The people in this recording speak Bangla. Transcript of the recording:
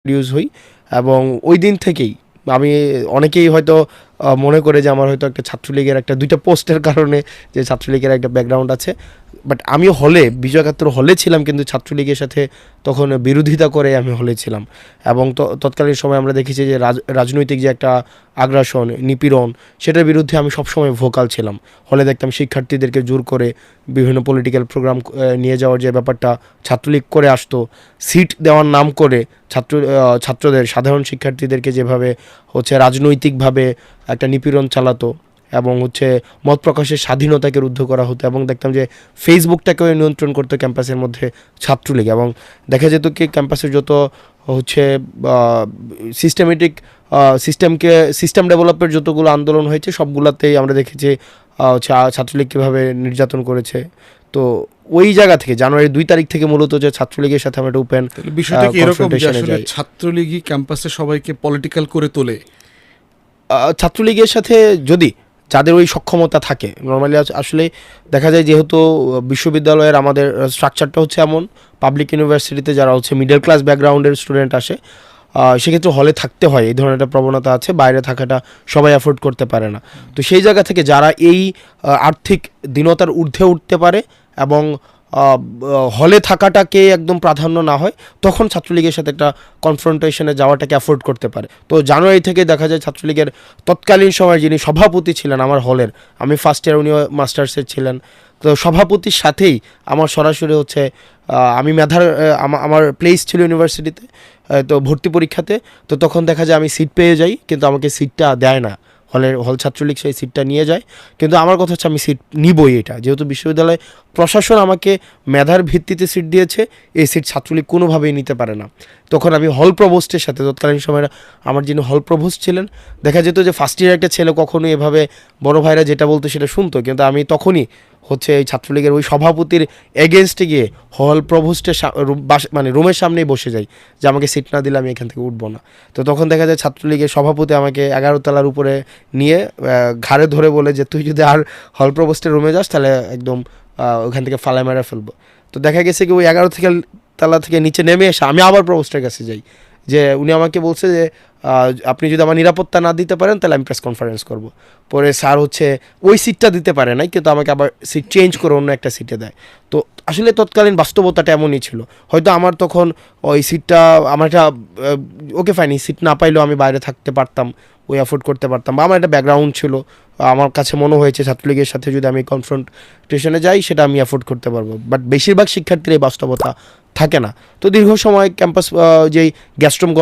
ইন্ট্রোডিউস হই এবং ওই দিন থেকেই আমি অনেকেই হয়তো মনে করে যে আমার হয়তো একটা ছাত্রলীগের একটা দুইটা পোস্টের কারণে যে ছাত্রলীগের একটা ব্যাকগ্রাউন্ড আছে, বাট আমি হলে বিজয় একাত্তর হলে ছিলাম, কিন্তু ছাত্রলীগের সাথে তখন বিরোধিতা করে আমি হলে ছিলাম। এবং তৎকালীন সময় আমরা দেখেছি যে রাজনৈতিক যে একটা আগ্রাসন নিপীড়ন, সেটার বিরুদ্ধে আমি সবসময় ভোকাল ছিলাম। হলে দেখতাম শিক্ষার্থীদেরকে জোর করে বিভিন্ন পলিটিক্যাল প্রোগ্রাম নিয়ে যাওয়ার যে ব্যাপারটা ছাত্রলীগ করে আসতো, সিট দেওয়ার নাম করে ছাত্রদের সাধারণ শিক্ষার্থীদেরকে যেভাবে রাজনৈতিকভাবে একটা নিপীড়ন চালাতো এবং মত প্রকাশের স্বাধীনতাকে রুদ্ধ করা হতো। এবং দেখতাম যে ফেসবুকটাকেও নিয়ন্ত্রণ করতো ক্যাম্পাসের মধ্যে ছাত্রলীগ। এবং দেখা যেত কি ক্যাম্পাসের যত সিস্টেম ডেভেলপের যতগুলো আন্দোলন হয়েছে সবগুলোতেই আমরা দেখেছি ছাত্রলীগ কীভাবে নির্যাতন করেছে। তো ওই জায়গা থেকে জানুয়ারি 2 তারিখ থেকে মূলত যে ছাত্রলীগের সাথে আমরা একটা ওপেন বিষয়টা কি এরকম যে আসলে ছাত্রলীগই ক্যাম্পাসে সবাইকে পলিটিক্যাল করে তোলে? ছাত্রলীগের সাথে যদি যাদের ওই সক্ষমতা থাকে, নর্মালি আসলে দেখা যায় যেহেতু বিশ্ববিদ্যালয়ের আমাদের স্ট্রাকচারটা এমন, পাবলিক ইউনিভার্সিটিতে যারা মিডল ক্লাস ব্যাকগ্রাউন্ডের স্টুডেন্ট আসে সেক্ষেত্রে হলে থাকতে হয়, এই ধরনের একটা প্রবণতা আছে, বাইরে থাকাটা সবাই অ্যাফোর্ড করতে পারে না। তো সেই জায়গা থেকে যারা এই আর্থিক দীনতার ঊর্ধ্বে উঠতে পারে এবং হলে থাকাটাকে একদম প্রাধান্য না হয়, তখন ছাত্রলীগের সাথে একটা কনফ্রন্টেশনে যাওয়াটাকে অ্যাফোর্ড করতে পারে। তো জানুয়ারি থেকে দেখা যায় ছাত্রলীগের তৎকালীন সময় যিনি সভাপতি ছিলেন আমার হলের, আমি ফার্স্ট ইয়ার উনিও মাস্টার্সের ছিলেন, তো সভাপতির সাথেই আমার সরাসরি আমি আমার প্লেস ছিল ইউনিভার্সিটিতে, তো ভর্তি পরীক্ষাতে। তো তখন দেখা যায় আমি সিট পেয়ে যাই, কিন্তু আমাকে সিটটা দেয় না হল ছাত্রলীগ, সেই সিটটা নিয়ে যায়। কিন্তু আমার কথা আমি সিট নিবই, এটা যেহেতু বিশ্ববিদ্যালয় প্রশাসন আমাকে মেধার ভিত্তিতে সিট দিয়েছে, এই সিট ছাত্রলীগ কোনোভাবেই নিতে পারে না। তখন আমি হল প্রভোস্টের সাথে, তৎকালীন সময় আমার যিনি হল প্রভোস্ট ছিলেন, দেখা যেত যে ফার্স্ট ইয়ার একটা ছেলে কখনোই এভাবে বড় ভাইরা যেটা বলতো সেটা শুনতো, কিন্তু আমি তখনই এই ছাত্রলীগের ওই সভাপতির এগেনস্টে গিয়ে হল প্রভোস্টের রুমের সামনেই বসে যাই যে আমাকে সিট না দিলে আমি এখান থেকে উঠবো না। তো তখন দেখা যায় ছাত্রলীগের সভাপতি আমাকে 11 তলার উপরে নিয়ে ঘাড়ে ধরে বলে যে তুই যদি আর হল প্রভোস্টের রুমে যাস তাহলে একদম ওখান থেকে ফালায় মেরে ফেলবো। তো দেখা গেছে কি ওই 11 তলা থেকে নিচে নেমে এসে আমি আবার প্রভোস্টের কাছে যাই, যে উনি আমাকে বলছে যে আপনি যদি আমার নিরাপত্তা না দিতে পারেন তাহলে আমি প্রেস কনফারেন্স করব। পরে স্যার ওই সিটটা দিতে পারে নাই, কিন্তু আমাকে আবার সিট চেঞ্জ করে অন্য একটা সিটে দেয়। তো আসলে তৎকালীন বাস্তবতাটা এমনই ছিল, হয়তো আমার তখন ওই সিটটা আমার একটা ওকে ফাইন, এই সিট না পাইলেও আমি বাইরে থাকতে পারতাম, ওই অ্যাফোর্ড করতে পারতাম, বা আমার একটা ব্যাকগ্রাউন্ড ছিল, আমার কাছে মনে হয়েছে ছাত্রলীগের সাথে যদি আমি কনফ্রন্টেশনে যাই সেটা আমি অ্যাফোর্ড করতে পারবো। বাট বেশিরভাগ শিক্ষার্থীর এই বাস্তবতা থাকে না। তো দীর্ঘ সময় ক্যাম্পাস যেই গ্যাস্ট্রম